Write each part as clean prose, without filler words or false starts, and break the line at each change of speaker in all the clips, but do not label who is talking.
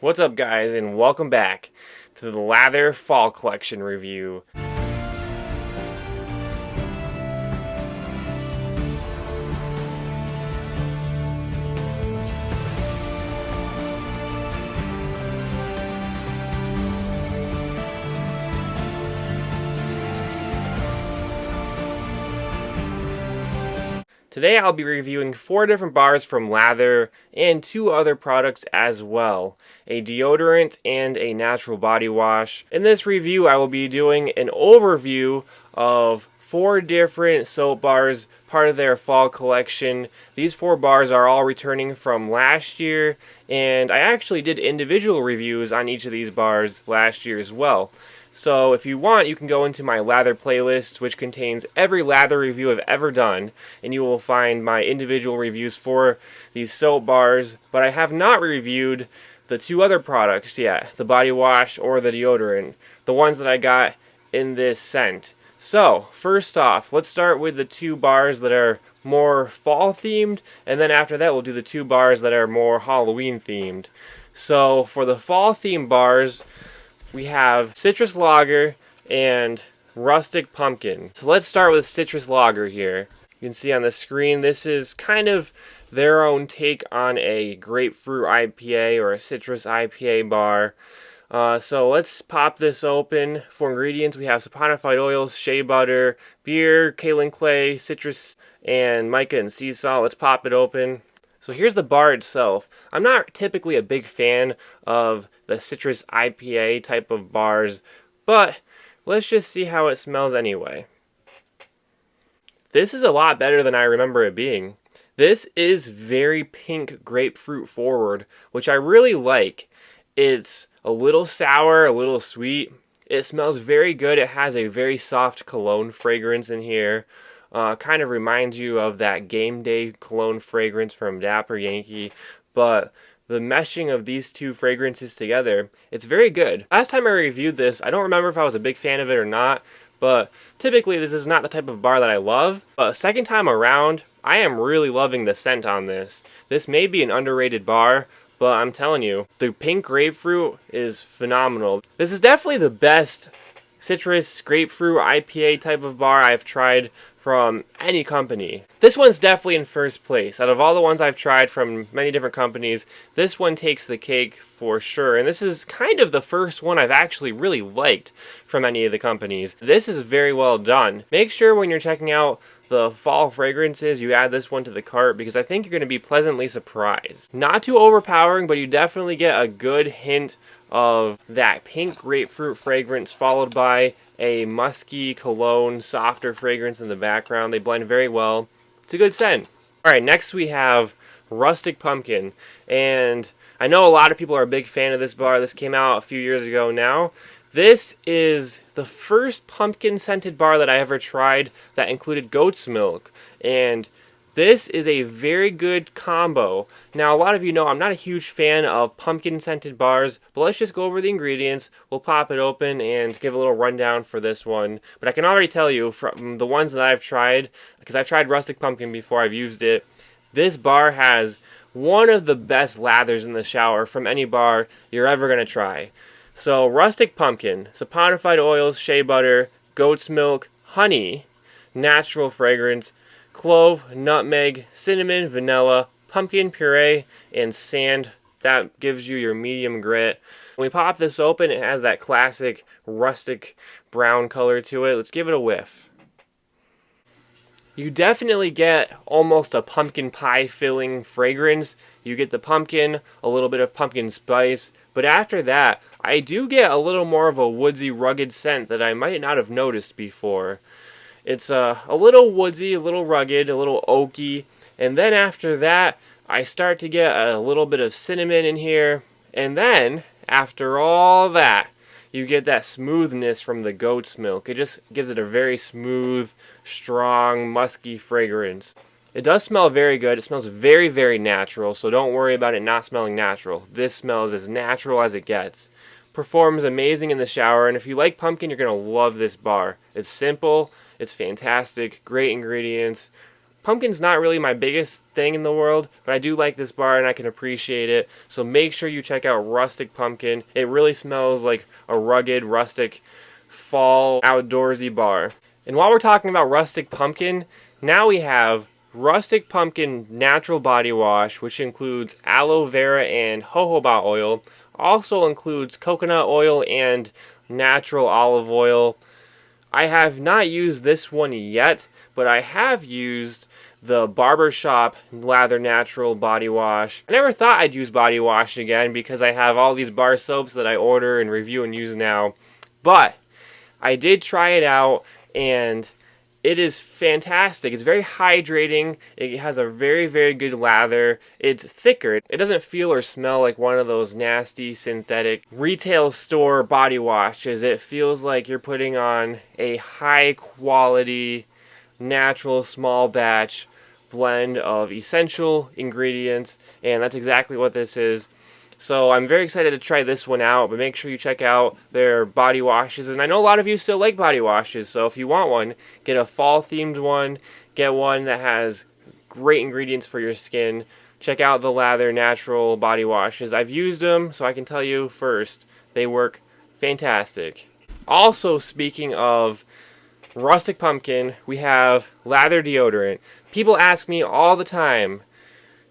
What's up, guys, and welcome back to the Lather Fall Collection review. Today I'll be reviewing 4 different bars from LATHR and 2 other products as well, a deodorant and a natural body wash. In this review I will be doing an overview of 4 different soap bars, part of their fall collection. These 4 bars are all returning from last year, and I actually did individual reviews on each of these bars last year as well. So if you want, you can go into my LATHR playlist, which contains every LATHR review I've ever done, and you will find my individual reviews for these soap bars. But I have not reviewed the 2 other products yet, the body wash or the deodorant, the ones that I got in this scent. So first off, let's start with the 2 bars that are more fall themed, and then after that we'll do the 2 bars that are more Halloween themed. So for the fall themed bars, we have Citrus Lager and Rustic Pumpkin. So let's start with Citrus Lager here. You can see on the screen, this is kind of their own take on a grapefruit IPA or a citrus IPA bar. So let's pop this open. For ingredients, we have saponified oils, shea butter, beer, kaolin clay, citrus, and mica and sea salt. Let's pop it open. So here's the bar itself. I'm not typically a big fan of the citrus IPA type of bars, but let's just see how it smells anyway. This is a lot better than I remember it being. This is very pink grapefruit forward, which I really like. It's a little sour, a little sweet. It smells very good. It has a very soft cologne fragrance in here. Kind of reminds you of that game day cologne fragrance from Dapper Yankee, but the meshing of these 2 fragrances together, it's very good. Last time I reviewed this, I don't remember if I was a big fan of it or not, but typically this is not the type of bar that I love. But second time around, I am really loving the scent on this. This may be an underrated bar, but I'm telling you, the pink grapefruit is phenomenal. This is definitely the best citrus grapefruit IPA type of bar I've tried from any company. This one's definitely in first place. Out of all the ones I've tried from many different companies, this one takes the cake for sure. And this is kind of the first one I've actually really liked from any of the companies. This is very well done. Make sure when you're checking out the fall fragrances, you add this one to the cart, because I think you're going to be pleasantly surprised. Not too overpowering, but you definitely get a good hint of that pink grapefruit fragrance followed by a musky cologne, softer fragrance in the background. They blend very well. It's a good scent. Alright, next we have Rustic Pumpkin. And I know a lot of people are a big fan of this bar. This came out a few years ago now. This is the first pumpkin scented bar that I ever tried that included goat's milk. And this is a very good combo. Now, a lot of you know I'm not a huge fan of pumpkin scented bars, but let's just go over the ingredients. We'll pop it open and give a little rundown for this one. But I can already tell you from the ones that I've tried, because I've tried Rustic Pumpkin before, I've used it, this bar has one of the best lathers in the shower from any bar you're ever going to try. So, Rustic Pumpkin, saponified oils, shea butter, goat's milk, honey, natural fragrance, clove, nutmeg, cinnamon, vanilla, pumpkin puree, and sand. That gives you your medium grit. When we pop this open, it has that classic rustic brown color to it. Let's give it a whiff. You definitely get almost a pumpkin pie filling fragrance. You get the pumpkin, a little bit of pumpkin spice, but after that, I do get a little more of a woodsy, rugged scent that I might not have noticed before. It's a little woodsy, a little rugged, a little oaky, and then after that, I start to get a little bit of cinnamon in here, and then, after all that, you get that smoothness from the goat's milk. It just gives it a very smooth, strong, musky fragrance. It does smell very good. It smells very, very natural, so don't worry about it not smelling natural. This smells as natural as it gets. Performs amazing in the shower, and if you like pumpkin, you're going to love this bar. It's simple, it's fantastic, great ingredients, Pumpkin's not really my biggest thing in the world, but I do like this bar and I can appreciate it. So make sure you check out Rustic Pumpkin. It really smells like a rugged, rustic, fall, outdoorsy bar. And while we're talking about Rustic Pumpkin, now we have Rustic Pumpkin Natural Body Wash, which includes aloe vera and jojoba oil. Also includes coconut oil and natural olive oil. I have not used this one yet, but I have used the Barbershop Lather Natural Body Wash. I never thought I'd use body wash again because I have all these bar soaps that I order and review and use now. But I did try it out and it is fantastic. It's very hydrating. It has a very, very good lather. It's thicker. It doesn't feel or smell like one of those nasty synthetic retail store body washes. It feels like you're putting on a high quality, natural, small batch blend of essential ingredients, and that's exactly what this is. So I'm very excited to try this one out, but make sure you check out their body washes. And I know a lot of you still like body washes, so if you want one, get a fall themed one, get one that has great ingredients for your skin. Check out the Lather Natural Body Washes. I've used them, so I can tell you first, they work fantastic. Also, speaking of Rustic Pumpkin, we have Lather Deodorant. People ask me all the time,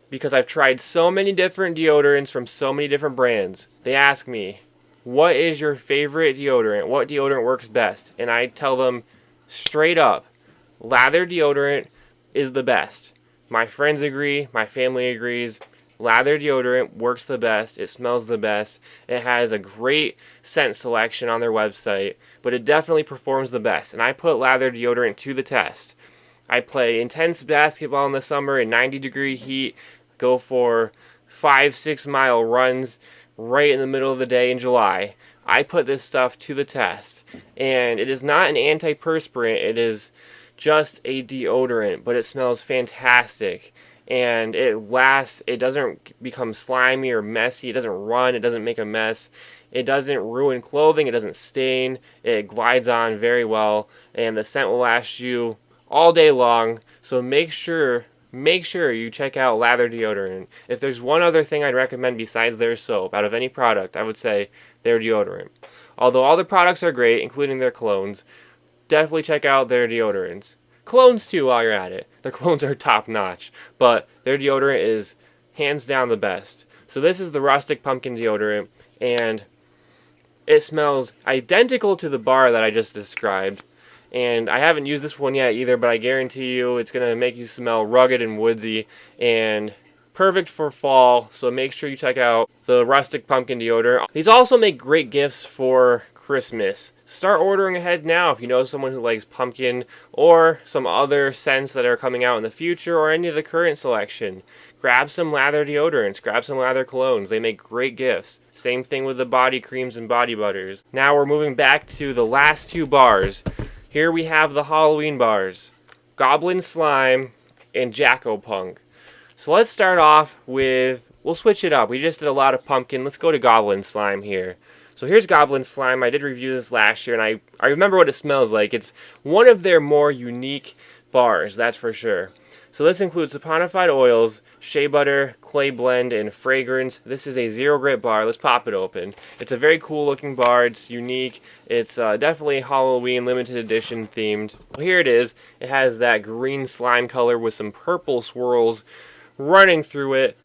because I've tried so many different deodorants from so many different brands. They ask me, what is your favorite deodorant? What deodorant works best? And I tell them straight up, Lather Deodorant is the best. My friends agree, my family agrees. Lather Deodorant works the best, it smells the best, it has a great scent selection on their website, but it definitely performs the best. And I put Lather Deodorant to the test. I play intense basketball in the summer in 90-degree heat, go for 5-6 mile runs right in the middle of the day in July. I put this stuff to the test, and it is not an antiperspirant, it is just a deodorant, but it smells fantastic, and it lasts. It doesn't become slimy or messy, it doesn't run, it doesn't make a mess, it doesn't ruin clothing, it doesn't stain, it glides on very well, and the scent will last you all day long. So make sure you check out Lather Deodorant. If there's one other thing I'd recommend besides their soap, out of any product, I would say their deodorant. Although all the products are great, including their colognes, definitely check out their deodorants. Colognes too while you're at it. Their colognes are top notch, but their deodorant is hands down the best. So this is the Rustic Pumpkin deodorant, and it smells identical to the bar that I just described. And I haven't used this one yet either, but I guarantee you it's going to make you smell rugged and woodsy and perfect for fall. So make sure you check out the Rustic Pumpkin deodorant. These also make great gifts for Christmas. Start ordering ahead now if you know someone who likes pumpkin or some other scents that are coming out in the future or any of the current selection. Grab some Lather deodorants, grab some Lather colognes. They make great gifts. Same thing with the body creams and body butters. Now we're moving back to the last two bars. Here we have the Halloween bars, Goblin Slime and Jacko-Punk. So let's start off with, we'll switch it up. We just did a lot of pumpkin. Let's go to Goblin Slime here. So here's Goblin Slime. I did review this last year, and I remember what it smells like. It's one of their more unique bars, that's for sure. So this includes saponified oils, shea butter, clay blend, and fragrance. This is a zero grit bar. Let's pop it open. It's a very cool looking bar. It's unique. It's definitely Halloween limited edition themed. Well, here it is. It has that green slime color with some purple swirls running through it.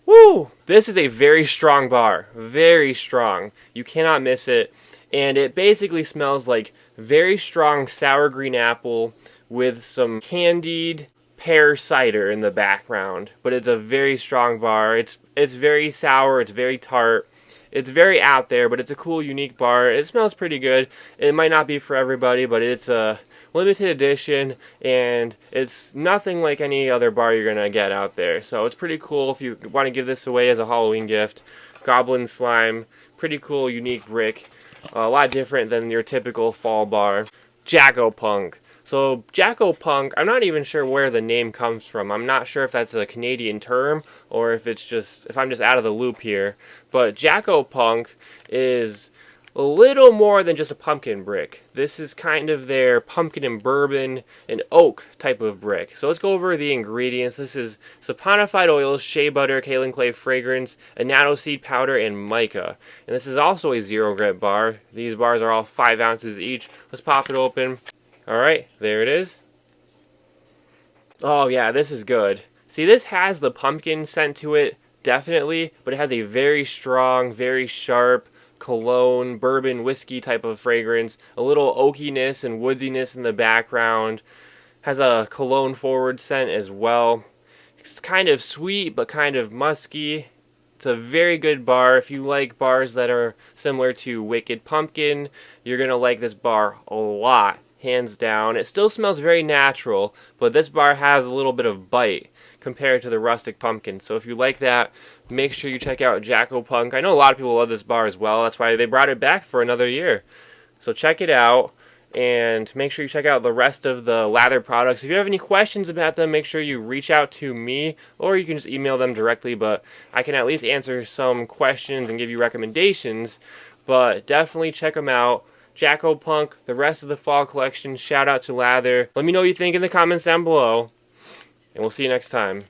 Woo! This is a very strong bar. Very strong. You cannot miss it. And it basically smells like very strong sour green apple with some candied pear cider in the background. But it's a very strong bar. It's very sour, it's very tart. It's very out there, but it's a cool, unique bar. It smells pretty good. It might not be for everybody, but it's a limited edition, and it's nothing like any other bar you're going to get out there. So it's pretty cool if you want to give this away as a Halloween gift. Goblin Slime, pretty cool, unique brick. A lot different than your typical fall bar. Jacko-Punk. So Jacko-Punk, I'm not even sure where the name comes from. I'm not sure if that's a Canadian term or if I'm just out of the loop here. But Jacko-Punk is a little more than just a pumpkin brick. This is kind of their pumpkin and bourbon and oak type of brick. So let's go over the ingredients. This is saponified oils, shea butter, kaolin clay fragrance, annatto seed powder, and mica. And this is also a 0 grit bar. These bars are all 5 ounces each. Let's pop it open. Alright, there it is. Oh yeah, this is good. See, this has the pumpkin scent to it, definitely, but it has a very strong, very sharp cologne, bourbon, whiskey type of fragrance. A little oakiness and woodiness in the background. Has a cologne forward scent as well. It's kind of sweet, but kind of musky. It's a very good bar. If you like bars that are similar to Wicked Pumpkin, you're going to like this bar a lot. Hands down. It still smells very natural, but this bar has a little bit of bite compared to the Rustic Pumpkin. So if you like that, make sure you check out Jacko Punk. I know a lot of people love this bar as well. That's why they brought it back for another year. So check it out, and make sure you check out the rest of the LATHR products. If you have any questions about them, make sure you reach out to me, or you can just email them directly, but I can at least answer some questions and give you recommendations. But definitely check them out. Jacko Punk, the rest of the fall collection. Shout out to LATHR. Let me know what you think in the comments down below, and we'll see you next time.